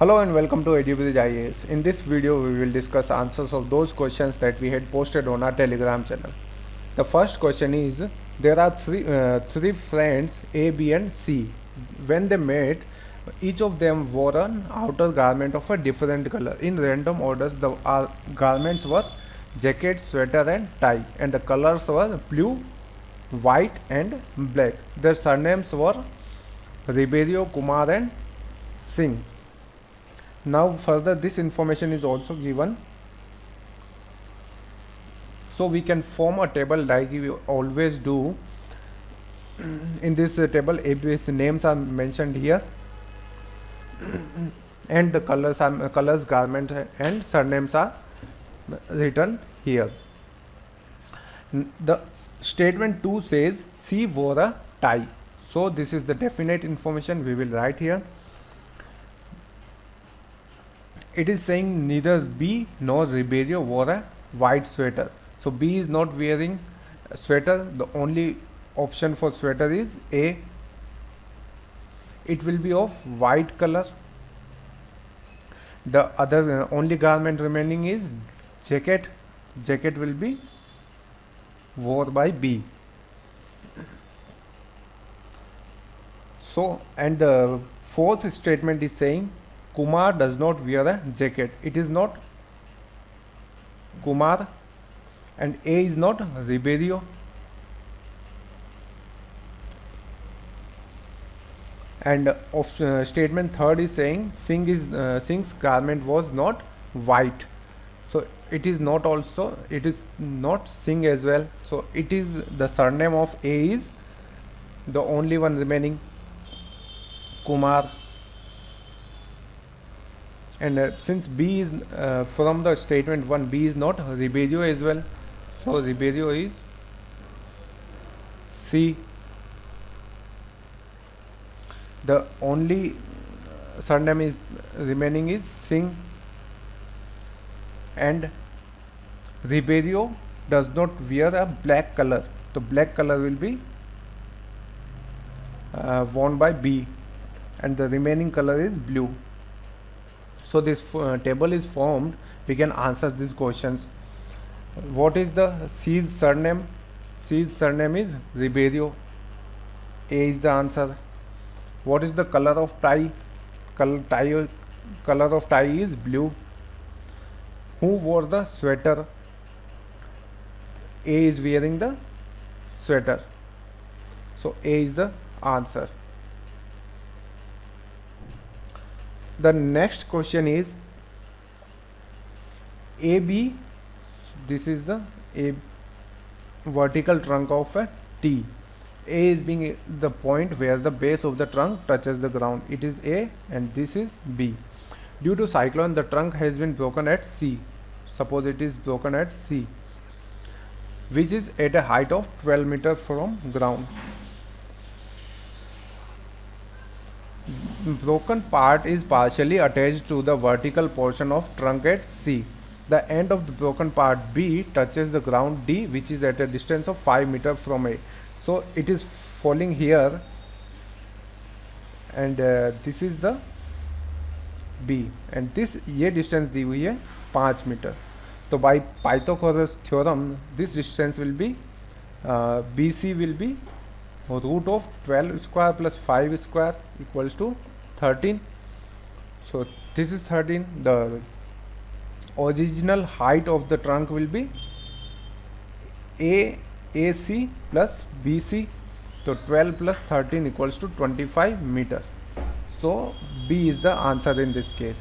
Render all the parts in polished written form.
Hello and welcome to EduBridge IAS. In this video, we will discuss answers of those questions that we had posted on our Telegram channel. The first question is: there are three friends A, B, and C. When they met, each of them wore an outer garment of a different color. In random orders, the garments were jacket, sweater, and tie, and the colors were blue, white, and black. Their surnames were Ribeiro, Kumar, and Singh. Now further this information is also given, so we can form a table like we always do. In this table, ABS names are mentioned here and the colors, garment, and surnames are written here. The statement 2 says C wore a tie, so this is the definite information we will write here. It is saying neither B nor Ribeiro wore a white sweater. So B is not wearing a sweater. The only option for sweater is A. It will be of white color. The other only garment remaining is jacket. Jacket will be wore by B. So, and the fourth statement is saying Kumar does not wear a jacket. It is not Kumar, and A is not Ribeiro, and statement third is saying Singh's garment was not white. So it is not also, it is not Singh as well. So it is the surname of A is the only one remaining, Kumar. And since B is from the statement 1, B is not Ribeiro as well, so Ribeiro is C. The only surname is remaining is Singh, and Ribeiro does not wear a black color, so black color will be worn by B, and the remaining color is blue. So this table is formed. We can answer these questions. What is the C's surname? C's surname is Ribeiro. A is the answer. What is the color of tie? Color of tie is blue. Who wore the sweater? A is wearing the sweater. So A is the answer. The next question is AB. This is the A vertical trunk of a T. A is being the point where the base of the trunk touches the ground. It is A, and this is B. Due to cyclone, the trunk has been broken at C. Suppose it is broken at C, which is at a height of 12 meters from ground. Broken part is partially attached to the vertical portion of trunk at C. The end of the broken part B touches the ground D, which is at a distance of 5 meters from A. So it is falling here, and this is the B, and this ये distance दी हुई है 5 metre. So by Pythagoras theorem, this distance will be BC will be root of 12 square plus 5 square equals to 13. So this is 13. The original height of the trunk will be AC plus BC. So 12 plus 13 equals to 25 meter. So B is the answer in this case.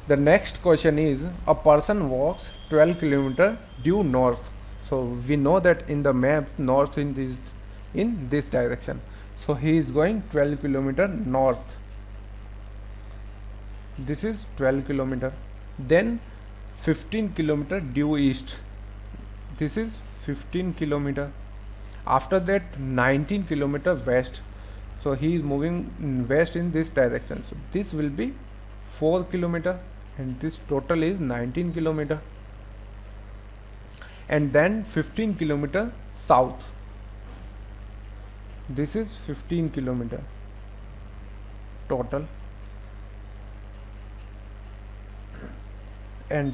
The next question is: a person walks 12 kilometers due north. So we know that in the map north in this direction. So he is going 12 kilometers north. This is 12 kilometers. Then 15 kilometers due east. This is 15 kilometers. After that 19 kilometers west. So he is moving west in this direction. So this will be 4 kilometers, and this total is 19 kilometers. And then 15 kilometers south. This is 15 kilometers total. and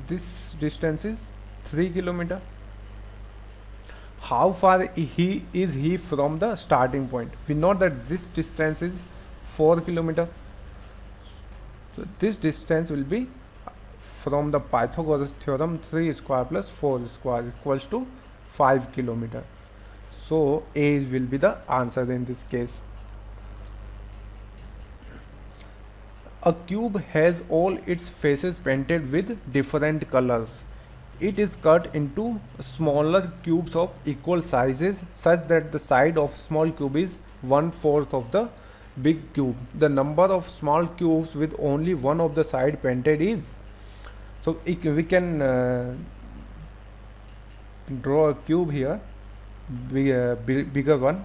this distance is 3 kilometer. How far he from the starting point? We know that this distance is 4 kilometer. So this distance will be from the Pythagoras theorem 3 square plus 4 square equals to 5 kilometer. So A will be the answer in this case. A cube has all its faces painted with different colors. It is cut into smaller cubes of equal sizes such that the side of small cube is 1/4 of the big cube. The number of small cubes with only one of the side painted is. So we can draw a cube here, bigger one.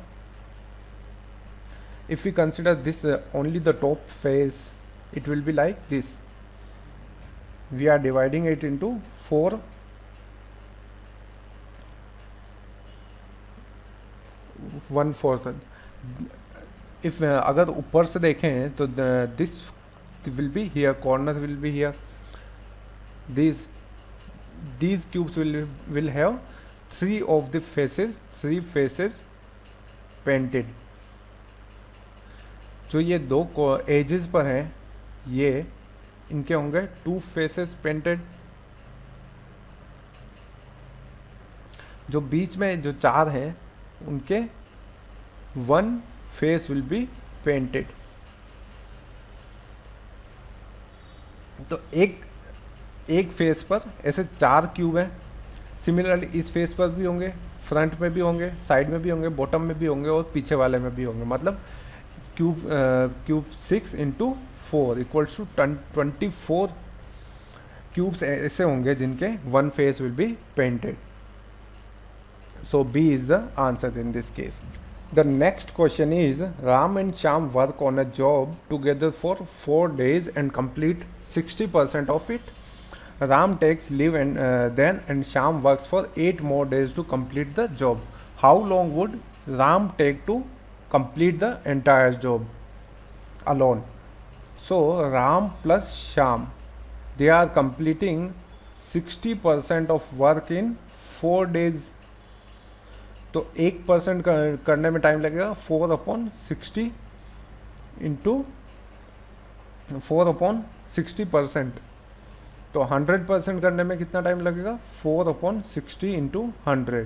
If we consider this only the top face, it will be like this. We are dividing it into 4 1/4. If अगर ऊपर से देखें तो this will be here, corner will be here. These cubes will have three faces painted. जो ये दो edges पर हैं, ये इनके होंगे 2 faces painted. जो बीच में जो 4 हैं उनके 1 face will be painted. तो एक फेस पर ऐसे 4 क्यूब हैं. सिमिलरली इस फेस पर भी होंगे, फ्रंट में भी होंगे, साइड में भी होंगे, बॉटम में भी होंगे और पीछे वाले में भी होंगे. मतलब cube 6 into 4 equals to 24 cubes ऐसे होंगे जिनके 1 face will be painted. So B is the answer in this case. The next question is Ram and Shyam work on a job together for 4 days and complete 60% of it. Ram takes leave and Shyam works for 8 more days to complete the job. How long would Ram take to complete the entire job alone? So Ram plus Shyam, they are completing 60% of work in 4 days. तो 1% करने में time लगेगा 4/60 into 4/60%. तो 100% करने में कितना time लगेगा 4/60 into 100.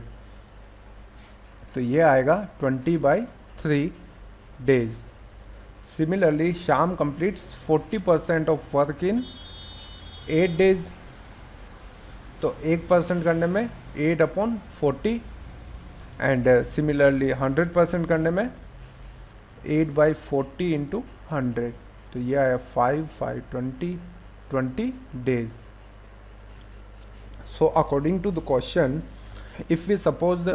तो ये आएगा 20/3 days. Similarly, Shyam completes 40% of work in 8 days. तो 1% करने में 8/40 एंड सिमिलरली 100% करने में 8/40 इंटू 100. तो ये आया 20 days. So according to the question, if we suppose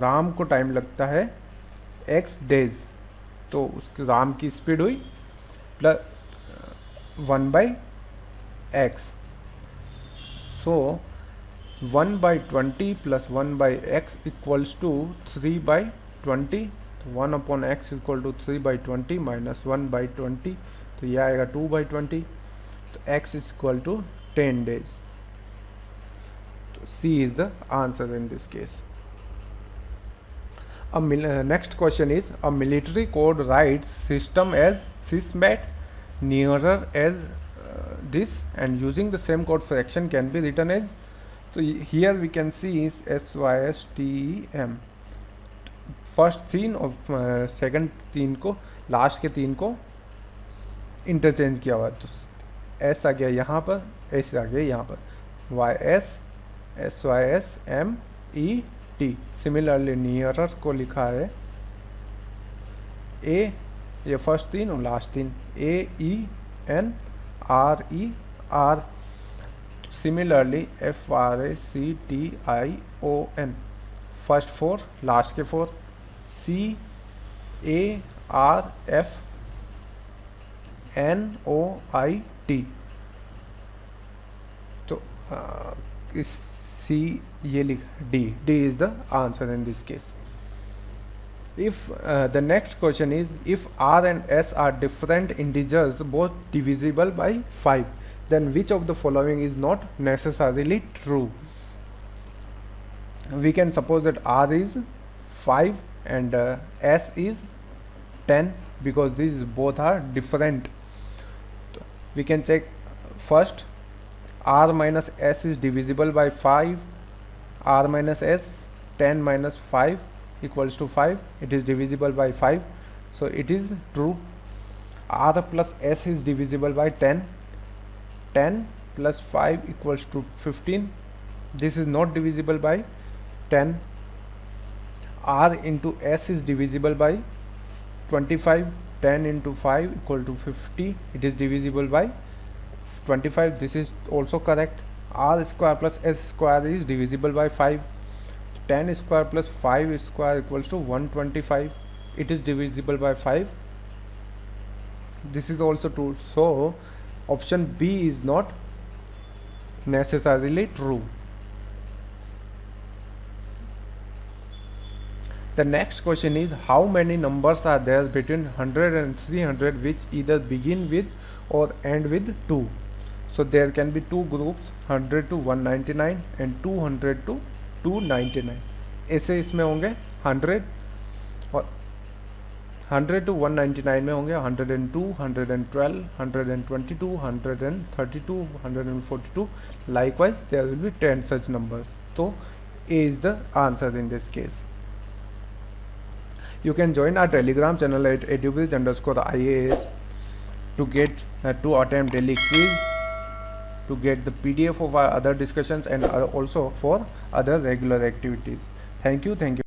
Ram को टाइम लगता है x days, तो उसके राम की स्पीड हुई plus 1/x. So 1/20 plus 1/x equals to 3/20. तो 1/x इक्वल टू 3/20 माइनस 1/20. तो यह आएगा 2/20. तो x is equal to 10 days. तो C is the answer in this case. Next question is a military code writes system as sysmat nearer as this, and using the same code fraction can be written as. तो here we can see is SYSTEM. First 3 और second 3 को, last के 3 को interchange किया हुआ है. तो S आ गया यहाँ पर, S आ गया यहाँ पर, YS SYSMET. सिमिलरली नियरर को लिखा है A, ये फर्स्ट 3 और last 3, AENRER. Similarly, FRACTION, first 4, last के 4, CARFNOIT. तो इस C ये लिख D is the answer in this case. If the next question is, if r and s are different integers both divisible by 5, then which of the following is not necessarily true? We can suppose that r is 5 and s is 10, because these both are different. We can check first. R minus s is divisible by 5. R minus s, 10 minus 5 equals to 5. It is divisible by 5, so it is true. R plus s is divisible by 10. 10 plus 5 equals to 15. This is not divisible by 10. R into s is divisible by 25. 10 into 5 equal to 50. It is divisible by 25. This is also correct. R square plus s square is divisible by 5. 10 square plus 5 square equals to 125. It is divisible by 5. This is also true. So option B is not necessarily true. The next question is, how many numbers are there between 100 and 300 which either begin with or end with 2? So there can be two groups, 100 to 199 and 200 to 299. ऐसे इसमें होंगे 100 और 100 to 199 में होंगे 102, 112, 122, 132, 142. Likewise, there will be 10 such numbers. So A is the answer in this case. You can join our Telegram channel at edubridge_IAS to get to attempt daily quiz, to get the PDF of our other discussions, and also for other regular activities. Thank you.